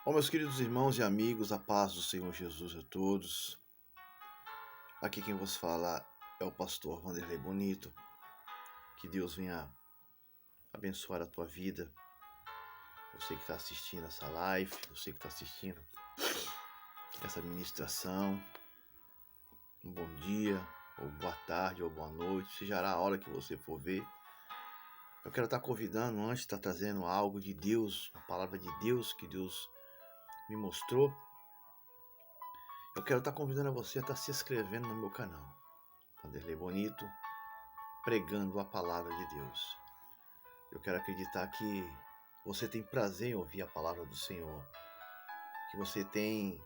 Ó, meus queridos irmãos e amigos, a paz do Senhor Jesus a todos. Aqui quem vos fala é o pastor Wanderley Bonito. Que Deus venha abençoar a tua vida. Você que está assistindo essa live, você que está assistindo essa ministração. Um bom dia, ou boa tarde, ou boa noite, seja a hora que você for ver. Eu quero estar convidando, antes de estar trazendo algo de Deus, uma palavra de Deus que Deus me mostrou. Eu quero estar convidando a você a estar se inscrevendo no meu canal, Wanderley Bonito, pregando a palavra de Deus. Eu quero acreditar que você tem prazer em ouvir a palavra do Senhor, que você tem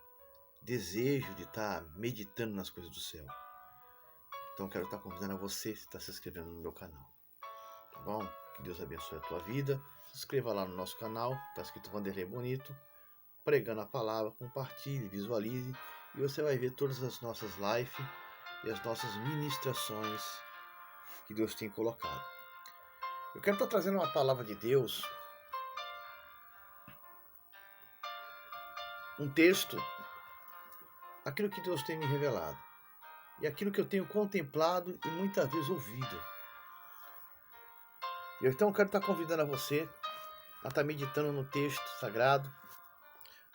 desejo de estar meditando nas coisas do céu. Então eu quero estar convidando a você a estar se inscrevendo no meu canal, tá bom? Que Deus abençoe a tua vida. Se inscreva lá no nosso canal, está escrito Wanderley Bonito, pregando a palavra, compartilhe, visualize, e você vai ver todas as nossas lives e as nossas ministrações que Deus tem colocado. Eu quero estar trazendo uma palavra de Deus, um texto, aquilo que Deus tem me revelado e aquilo que eu tenho contemplado e muitas vezes ouvido. Então eu quero estar convidando a você a estar meditando no texto sagrado,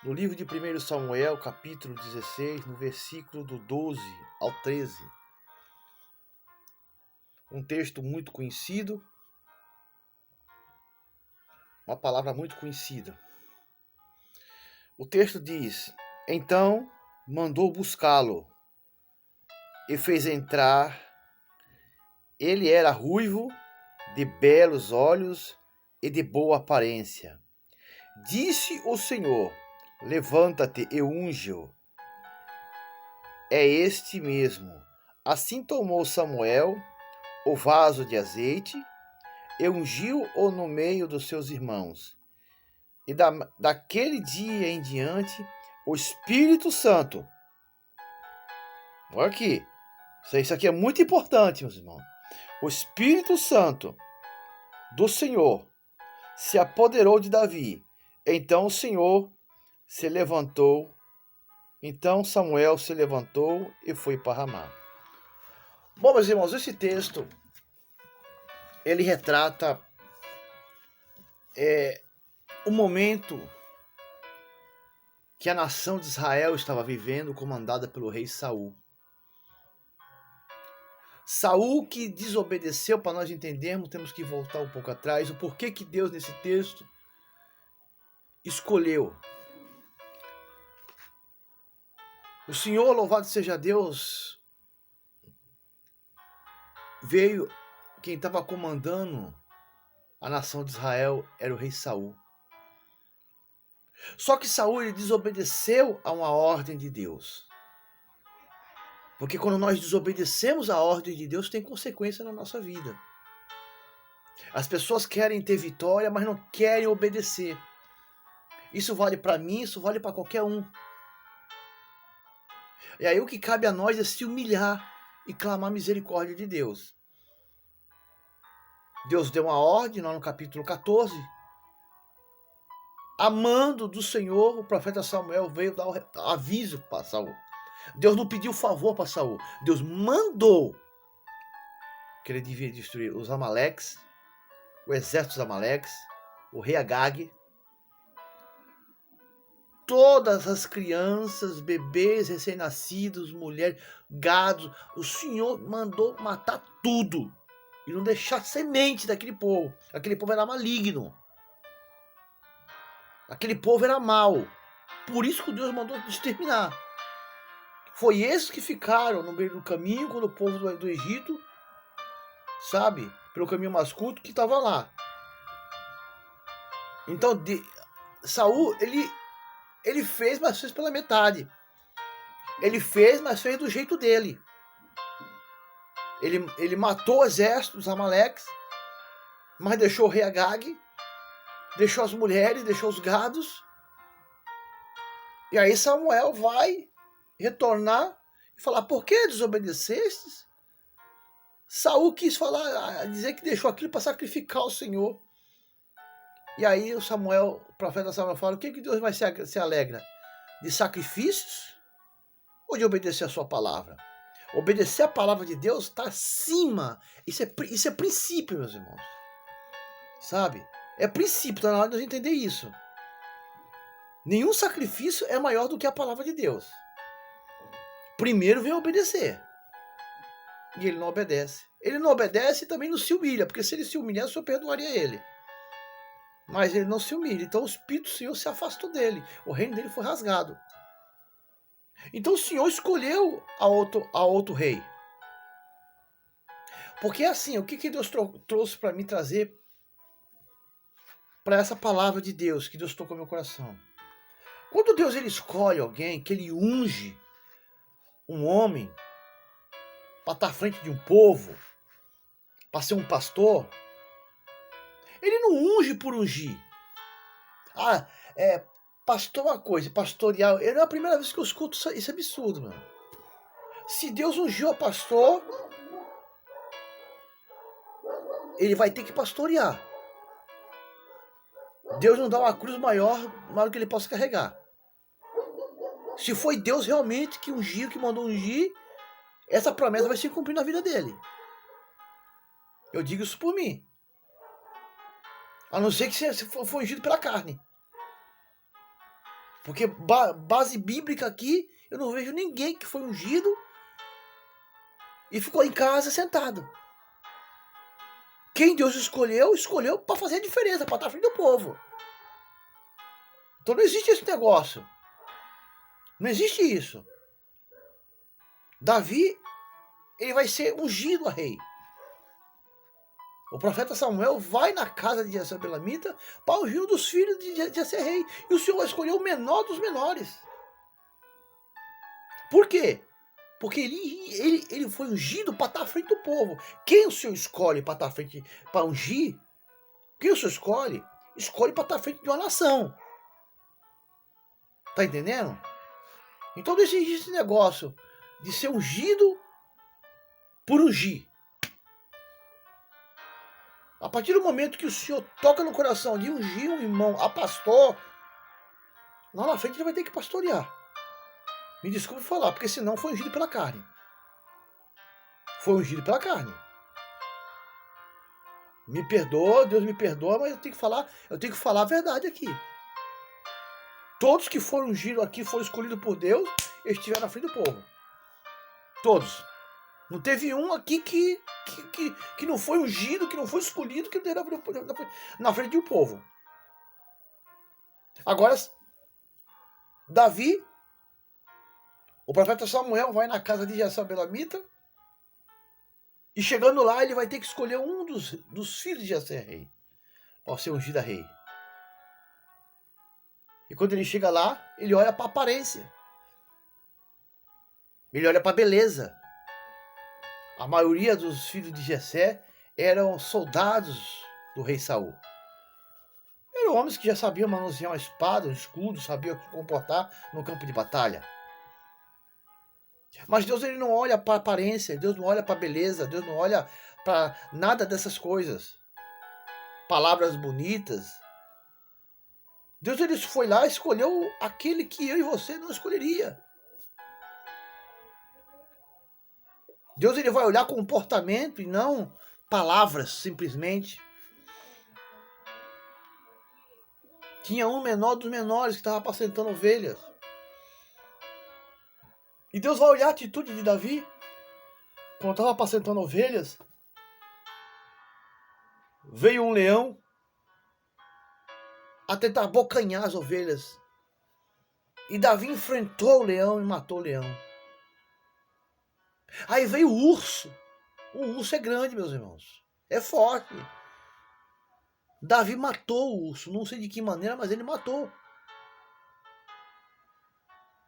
no livro de 1 Samuel, capítulo 16, no versículo do 12 ao 13. Um texto muito conhecido, uma palavra muito conhecida. O texto diz: então mandou buscá-lo e fez entrar. Ele era ruivo, de belos olhos e de boa aparência. Disse o Senhor: levanta-te e unge-o. É este mesmo. Assim tomou Samuel o vaso de azeite e ungiu-o no meio dos seus irmãos. E daquele dia em diante, o Espírito Santo... Olha aqui. Isso aqui é muito importante, meus irmãos. O Espírito Santo do Senhor se apoderou de Davi. Então o Senhor se levantou. Então Samuel se levantou e foi para Ramá. Bom, meus irmãos, esse texto ele retrata o momento que a nação de Israel estava vivendo, comandada pelo rei Saul. Saul que desobedeceu, para nós entendermos, temos que voltar um pouco atrás, o porquê que Deus nesse texto escolheu. O Senhor, louvado seja Deus, veio, quem estava comandando a nação de Israel era o rei Saul. Só que Saul ele desobedeceu a uma ordem de Deus. Porque quando nós desobedecemos a ordem de Deus, tem consequência na nossa vida. As pessoas querem ter vitória, mas não querem obedecer. Isso vale para mim, isso vale para qualquer um. E aí o que cabe a nós é se humilhar e clamar misericórdia de Deus. Deus deu uma ordem lá no capítulo 14. A mando do Senhor, o profeta Samuel veio dar o aviso para Saul. Deus não pediu favor para Saul. Deus mandou que ele devia destruir os Amaleques, o exército dos Amaleques, o rei Agag, todas as crianças, bebês, recém-nascidos, mulheres, gados. O Senhor mandou matar tudo e não deixar semente daquele povo. Aquele povo era maligno. Aquele povo era mau. Por isso que Deus mandou exterminar. Foi esses que ficaram no meio do caminho quando o povo do Egito, sabe, pelo caminho mais curto, que estava lá. Então, Saul, ele fez, mas fez pela metade. Ele fez, mas fez do jeito dele. Ele matou o exército dos Amaleques, mas deixou o rei Agag, deixou as mulheres, deixou os gados. E aí Samuel vai retornar e falar: por que desobedecestes? Saul quis falar, dizer que deixou aquilo para sacrificar o Senhor. E aí o profeta Samuel fala, o que Deus vai se alegra? De sacrifícios ou de obedecer a sua palavra? Obedecer a palavra de Deus está acima. Isso é princípio, meus irmãos. Sabe? É princípio, está na hora de nós entender isso. Nenhum sacrifício é maior do que a palavra de Deus. Primeiro vem obedecer. E ele não obedece. Ele não obedece e também não se humilha, porque se ele se humilhar, o Senhor perdoaria ele. Mas ele não se humilha. Então o Espírito do Senhor se afastou dele. O reino dele foi rasgado. Então o Senhor escolheu a outro rei. Porque assim, o que Deus trouxe para mim trazer para essa palavra de Deus que Deus tocou no meu coração? Quando Deus ele escolhe alguém, que ele unge um homem para estar à frente de um povo, para ser um pastor, ele não unge por ungir. Pastor uma coisa, pastorear. Não é a primeira vez que eu escuto isso absurdo, mano. Se Deus ungiu a pastor, ele vai ter que pastorear. Deus não dá uma cruz maior do que ele possa carregar. Se foi Deus realmente que ungiu, que mandou ungir, essa promessa vai se cumprir na vida dele. Eu digo isso por mim. A não ser que você for ungido pela carne. Porque base bíblica aqui, eu não vejo ninguém que foi ungido e ficou em casa sentado. Quem Deus escolheu para fazer a diferença, para estar à frente do povo. Então não existe esse negócio. Não existe isso. Davi, ele vai ser ungido a rei. O profeta Samuel vai na casa de Jessé Belamita para ungir um dos filhos de Jessé rei. E o Senhor vai escolher o menor dos menores. Por quê? Porque ele foi ungido para estar à frente do povo. Quem o Senhor escolhe para estar à frente, para ungir? Quem o Senhor escolhe? Escolhe para estar à frente de uma nação. Tá entendendo? Então não existe esse negócio de ser ungido por ungir. A partir do momento que o Senhor toca no coração de ungir um irmão a pastor, lá na frente ele vai ter que pastorear. Me desculpe falar, porque senão foi ungido pela carne. Foi ungido pela carne. Me perdoa, Deus me perdoa, mas eu tenho que falar a verdade aqui. Todos que foram ungidos aqui, foram escolhidos por Deus, eles estiveram na frente do povo. Todos. Não teve um aqui que não foi ungido, que não foi escolhido, que não teve na frente de um povo. Agora, Davi, o profeta Samuel vai na casa de Jessé Belamita e chegando lá ele vai ter que escolher um dos filhos de Jessé rei para ser ungido a rei. E quando ele chega lá, ele olha para a aparência. Ele olha para a beleza. A maioria dos filhos de Jessé eram soldados do rei Saul. Eram homens que já sabiam manusear uma espada, um escudo, sabiam se comportar no campo de batalha. Mas Deus ele não olha para a aparência, Deus não olha para a beleza, Deus não olha para nada dessas coisas. Palavras bonitas. Deus ele foi lá e escolheu aquele que eu e você não escolheria. Deus ele vai olhar comportamento e não palavras, simplesmente. Tinha um menor dos menores que estava apacentando ovelhas. E Deus vai olhar a atitude de Davi, quando estava apacentando ovelhas. Veio um leão a tentar abocanhar as ovelhas. E Davi enfrentou o leão e matou o leão. Aí veio o urso. O urso é grande, meus irmãos. É forte. Davi matou o urso. Não sei de que maneira, mas ele matou.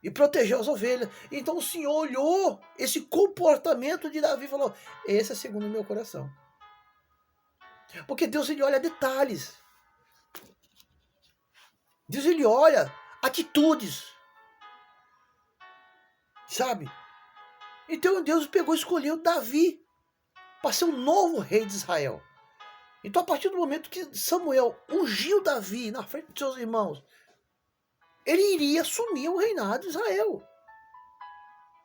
E protegeu as ovelhas. Então o Senhor olhou esse comportamento de Davi e falou: esse é segundo o meu coração. Porque Deus ele olha detalhes. Deus ele olha atitudes. Sabe? Então Deus pegou e escolheu Davi para ser o novo rei de Israel. Então, a partir do momento que Samuel ungiu Davi na frente de seus irmãos, ele iria assumir o reinado de Israel.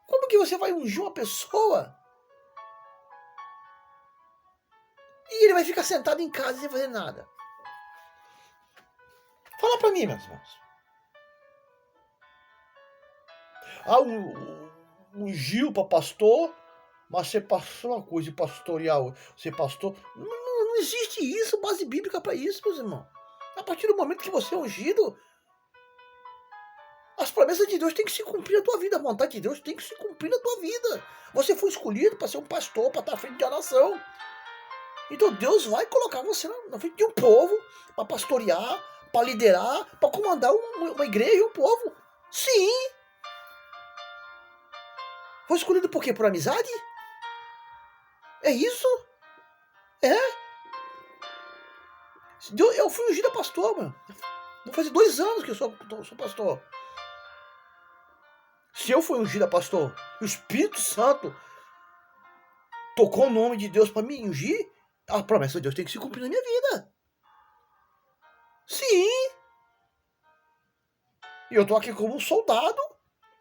Como que você vai ungir uma pessoa e ele vai ficar sentado em casa sem fazer nada? Fala para mim, meus irmãos. Ungiu para pastor, mas você passou uma coisa de pastoreal, ser pastor. Não existe isso, base bíblica para isso, meus irmãos. A partir do momento que você é ungido, as promessas de Deus têm que se cumprir na tua vida. A vontade de Deus tem que se cumprir na tua vida. Você foi escolhido para ser um pastor, para estar à frente de uma nação. Então Deus vai colocar você na frente de um povo para pastorear, para liderar, para comandar uma igreja e um povo. Sim. Foi escolhido por quê? Por amizade? É isso? É. Eu fui ungido a pastor, mano. Vou fazer 2 anos que eu sou pastor. Se eu fui ungido a pastor, o Espírito Santo tocou o nome de Deus para me ungir, a promessa de Deus tem que se cumprir na minha vida. Sim. E eu tô aqui como um soldado,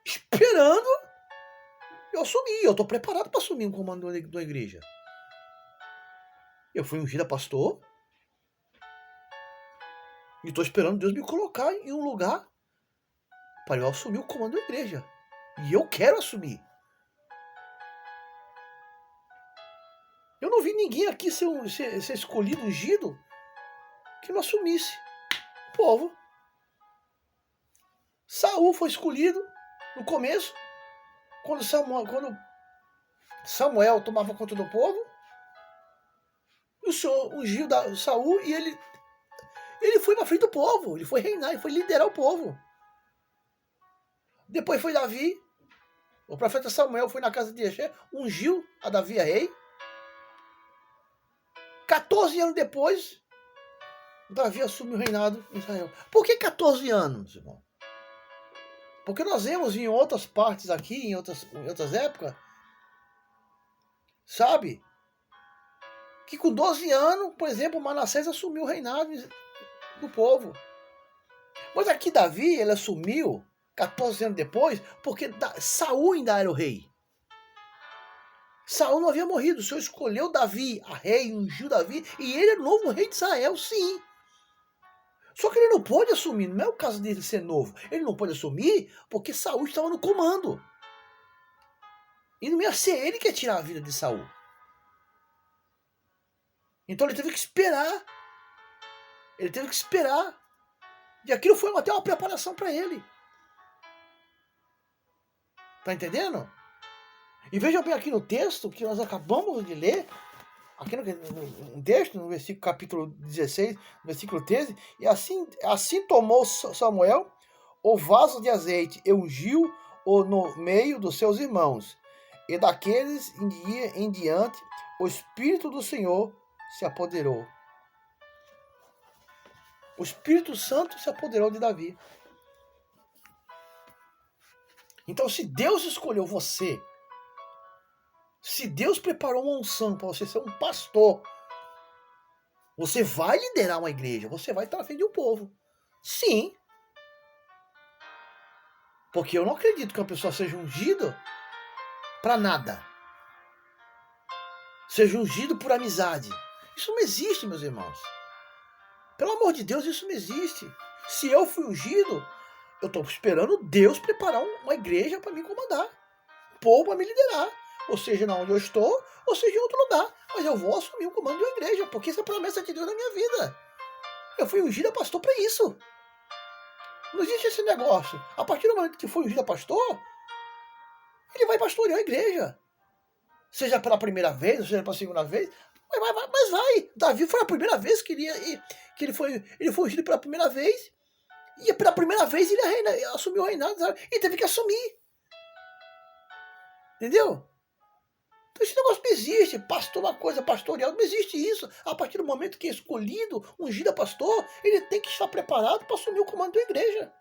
esperando eu assumir. Eu tô preparado para assumir um comando da igreja. Eu fui ungido a pastor e tô esperando Deus me colocar em um lugar para eu assumir o comando da igreja. E eu quero assumir. Eu não vi ninguém aqui ser escolhido, ungido, que não assumisse. O povo. Saul foi escolhido no começo, quando Samuel tomava conta do povo. O Senhor ungiu Saul e ele foi na frente do povo. Ele foi reinar, ele foi liderar o povo. Depois foi Davi. O profeta Samuel foi na casa de Jessé, ungiu a Davi a rei. 14 anos depois, Davi assumiu o reinado em Israel. Por que 14 anos, irmão? Porque nós vemos em outras partes aqui, em outras épocas, sabe? Que com 12 anos, por exemplo, Manassés assumiu o reinado do povo. Mas aqui Davi, ele assumiu 14 anos depois, porque Saul ainda era o rei. Saul não havia morrido, o Senhor escolheu Davi, a rei, ungiu Davi, e ele é o novo rei de Israel, sim. Só que ele não pôde assumir, não é o caso dele ser novo. Ele não pôde assumir porque Saul estava no comando. E não ia ser ele que ia tirar a vida de Saul. Então ele teve que esperar. Ele teve que esperar. E aquilo foi até uma preparação para ele. Tá entendendo? E vejam bem aqui no texto que nós acabamos de ler, aqui no texto, no versículo capítulo 16, versículo 13, e assim tomou Samuel o vaso de azeite e ungiu-o no meio dos seus irmãos. E daqueles em diante, o Espírito do Senhor se apoderou. O Espírito Santo se apoderou de Davi. Então, se Deus escolheu você, se Deus preparou uma unção para você ser um pastor, você vai liderar uma igreja, você vai estar na frente de um povo. Sim. Porque eu não acredito que uma pessoa seja ungida para nada. Seja ungido por amizade. Isso não existe, meus irmãos. Pelo amor de Deus, isso não existe. Se eu fui ungido, eu estou esperando Deus preparar uma igreja para me comandar. Um povo para me liderar. Ou seja, na onde eu estou, ou seja, em outro lugar. Mas eu vou assumir o comando de uma igreja, porque isso é promessa de Deus na minha vida. Eu fui ungido a pastor para isso. Não existe esse negócio. A partir do momento que foi ungido a pastor, ele vai pastorear a igreja. Seja pela primeira vez, ou seja pela segunda vez, mas vai. Davi foi a primeira vez que ele foi ungido pela primeira vez, e pela primeira vez ele assumiu o reinado, e teve que assumir. Entendeu? Então esse negócio não existe. Pastor, uma coisa pastoreal, não existe isso. A partir do momento que é escolhido, ungido a pastor, ele tem que estar preparado para assumir o comando da igreja.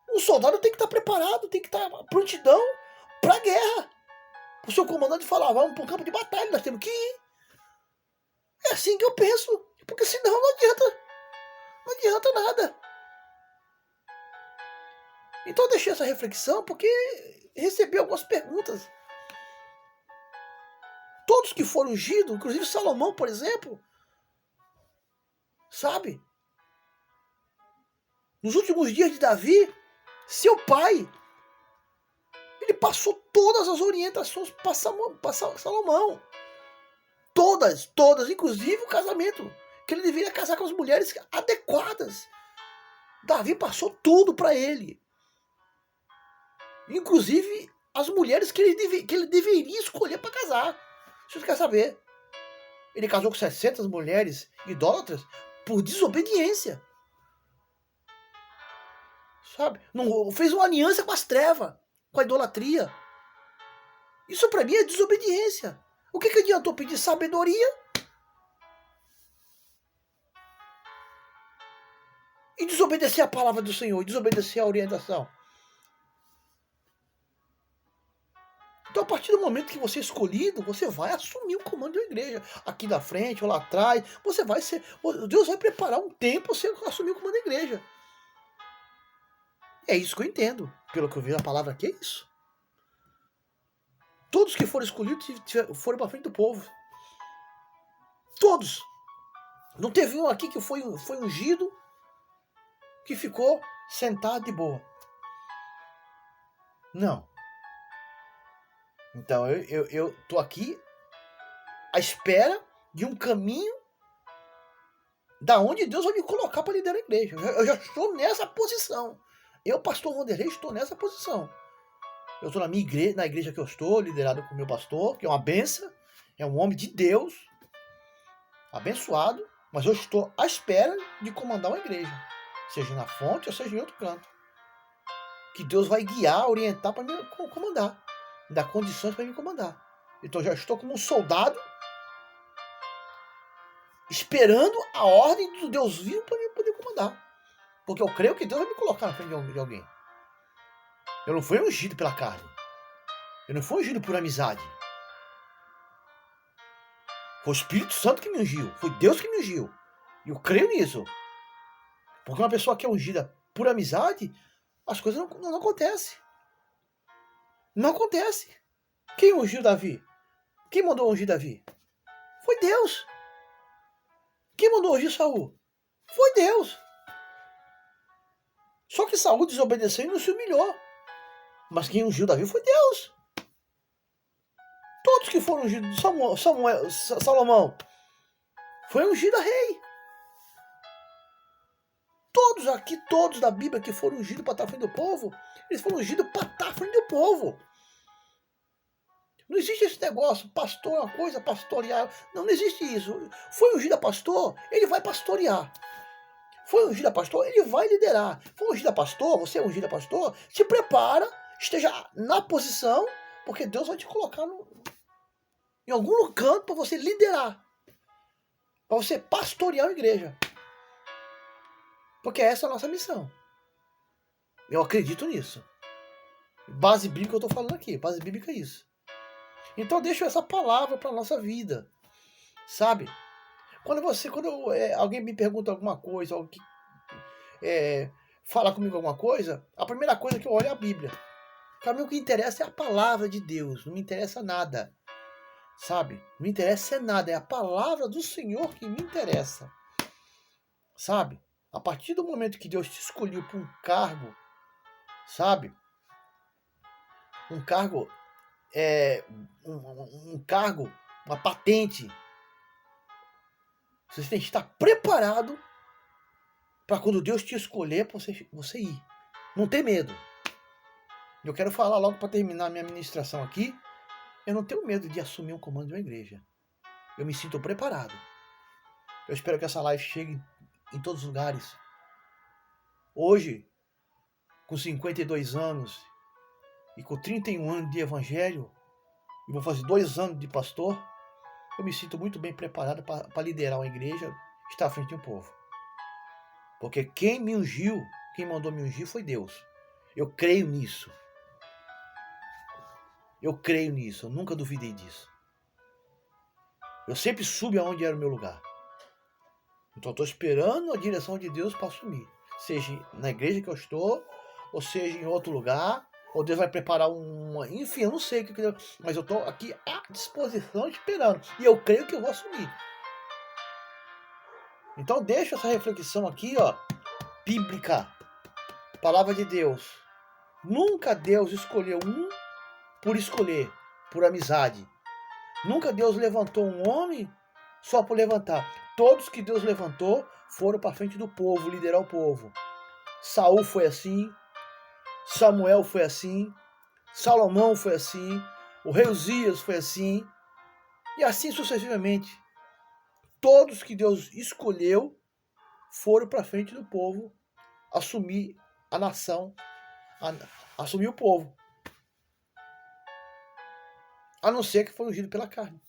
Um soldado tem que estar preparado, tem que estar prontidão para a guerra. O seu comandante falar, vamos para um campo de batalha, nós temos que ir. É assim que eu penso. Porque senão não adianta. Não adianta nada. Então eu deixei essa reflexão porque recebi algumas perguntas. Todos que foram ungidos, inclusive Salomão, por exemplo, sabe? Nos últimos dias de Davi, seu pai, ele passou todas as orientações para Salomão. Todas, inclusive o casamento. Que ele deveria casar com as mulheres adequadas. Davi passou tudo para ele. Inclusive as mulheres que ele deveria escolher para casar. Você quer saber? Ele casou com 600 mulheres idólatras por desobediência. Sabe? Não, fez uma aliança com as trevas, com a idolatria. Isso para mim é desobediência. O que adiantou pedir sabedoria e desobedecer a palavra do Senhor, e desobedecer a orientação? Então, a partir do momento que você é escolhido, você vai assumir o comando da igreja. Aqui na frente ou lá atrás, você vai ser. Deus vai preparar um tempo para você assumir o comando da igreja. É isso que eu entendo. Pelo que eu vi na palavra aqui, é isso. Todos que foram escolhidos foram para frente do povo. Todos. Não teve um aqui que foi ungido que ficou sentado de boa. Não. Então eu tô aqui à espera de um caminho da onde Deus vai me colocar para liderar a igreja. Eu já estou nessa posição. Eu, pastor Wanderlei, estou nessa posição. Eu estou na minha igreja, na igreja que eu estou, liderado com o meu pastor, que é uma benção, é um homem de Deus, abençoado, mas eu estou à espera de comandar uma igreja, seja na fonte ou seja em outro canto. Que Deus vai guiar, orientar para me comandar, me dar condições para me comandar. Então eu já estou como um soldado, esperando a ordem do Deus vivo para me poder comandar. Porque eu creio que Deus vai me colocar na frente de alguém. Eu não fui ungido pela carne. Eu não fui ungido por amizade. Foi o Espírito Santo que me ungiu. Foi Deus que me ungiu. E eu creio nisso. Porque uma pessoa que é ungida por amizade, as coisas não acontecem. Não acontece. Quem ungiu Davi? Quem mandou ungir Davi? Foi Deus. Quem mandou ungir Saul? Foi Deus. Só que Saul desobedeceu e não se humilhou. Mas quem ungiu Davi foi Deus. Todos que foram ungidos de Salomão foi ungido a rei. Todos aqui, todos da Bíblia que foram ungidos para estar à frente do povo, eles foram ungidos para estar à frente do povo. Não existe esse negócio, pastor é uma coisa, pastorear. Não existe isso. Foi ungido a pastor, ele vai pastorear. Foi ungido a pastor, ele vai liderar. Foi ungido a pastor, você é ungido a pastor, se prepara, esteja na posição, porque Deus vai te colocar em algum canto para você liderar. Para você pastorear a igreja. Porque essa é a nossa missão. Eu acredito nisso. Base bíblica eu estou falando aqui. Base bíblica é isso. Então eu deixo essa palavra para a nossa vida. Sabe? Quando alguém me pergunta alguma coisa, ou fala comigo alguma coisa, a primeira coisa que eu olho é a Bíblia. Para mim o que interessa é a palavra de Deus. Não me interessa nada. Sabe? Não me interessa nada. É a palavra do Senhor que me interessa. Sabe? A partir do momento que Deus te escolheu para um cargo, sabe? Um cargo, um cargo, uma patente. Você tem que estar preparado para quando Deus te escolher, para você ir. Não ter medo. Eu quero falar logo para terminar minha ministração aqui. Eu não tenho medo de assumir um comando de uma igreja. Eu me sinto preparado. Eu espero que essa live chegue em todos os lugares. Hoje, com 52 anos e com 31 anos de evangelho, e vou fazer 2 anos de pastor, eu me sinto muito bem preparado para liderar uma igreja, estar à frente de um povo. Porque quem me ungiu, quem mandou me ungir foi Deus. Eu creio nisso. Eu creio nisso, eu nunca duvidei disso. Eu sempre subi aonde era o meu lugar. Então eu estou esperando a direção de Deus para assumir. Seja na igreja que eu estou, ou seja em outro lugar, ou Deus vai preparar uma... Enfim, eu não sei o que Deus... Mas eu estou aqui à disposição esperando. E eu creio que eu vou assumir. Então deixa essa reflexão aqui, ó, bíblica. Palavra de Deus. Nunca Deus escolheu um por escolher, por amizade. Nunca Deus levantou um homem só por levantar. Todos que Deus levantou foram para frente do povo, liderar o povo. Saul foi assim, Samuel foi assim, Salomão foi assim, o rei Uzias foi assim, e assim sucessivamente. Todos que Deus escolheu foram para frente do povo, assumir a nação, assumir o povo. A não ser que foi ungido pela carne.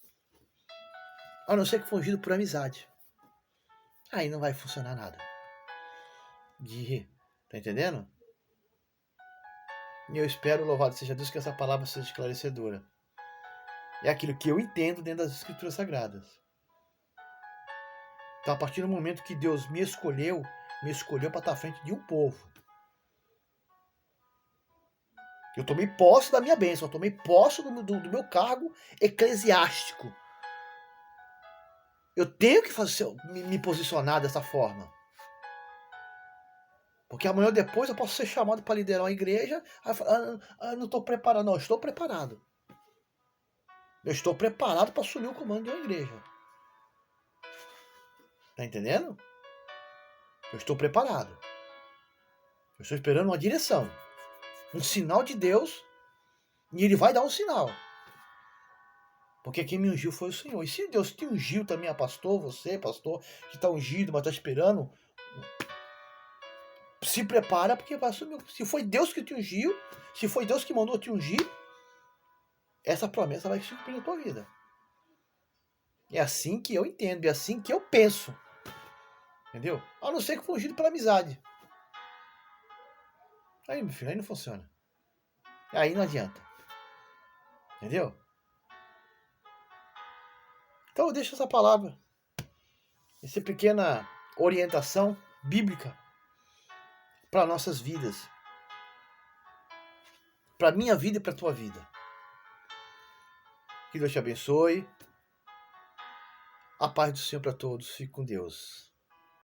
A não ser que foi ungido por amizade. Aí não vai funcionar nada. Tá entendendo? E eu espero, louvado seja Deus, que essa palavra seja esclarecedora. É aquilo que eu entendo dentro das Escrituras Sagradas. Então, a partir do momento que Deus me escolheu para estar à frente de um povo. Eu tomei posse da minha bênção, eu tomei posse do meu cargo eclesiástico. Eu tenho que me posicionar dessa forma. Porque amanhã ou depois eu posso ser chamado para liderar uma igreja. Aí eu falo, não estou preparado. Não, eu estou preparado. Eu estou preparado para assumir o comando de uma igreja. Tá entendendo? Eu estou preparado. Eu estou esperando uma direção. Um sinal de Deus. E Ele vai dar um sinal. Porque quem me ungiu foi o Senhor. E se Deus te ungiu também, pastor, você, pastor, que está ungido, mas está esperando, se prepara, porque vai assumir. Se foi Deus que te ungiu, se foi Deus que mandou te ungir, essa promessa vai se cumprir na tua vida. É assim que eu entendo, é assim que eu penso. Entendeu? A não ser que foi ungido pela amizade. Aí, meu filho, aí não funciona. Aí não adianta. Entendeu? Então eu deixo essa palavra. Essa pequena orientação bíblica para nossas vidas. Para minha vida e para a tua vida. Que Deus te abençoe. A paz do Senhor para todos. Fique com Deus.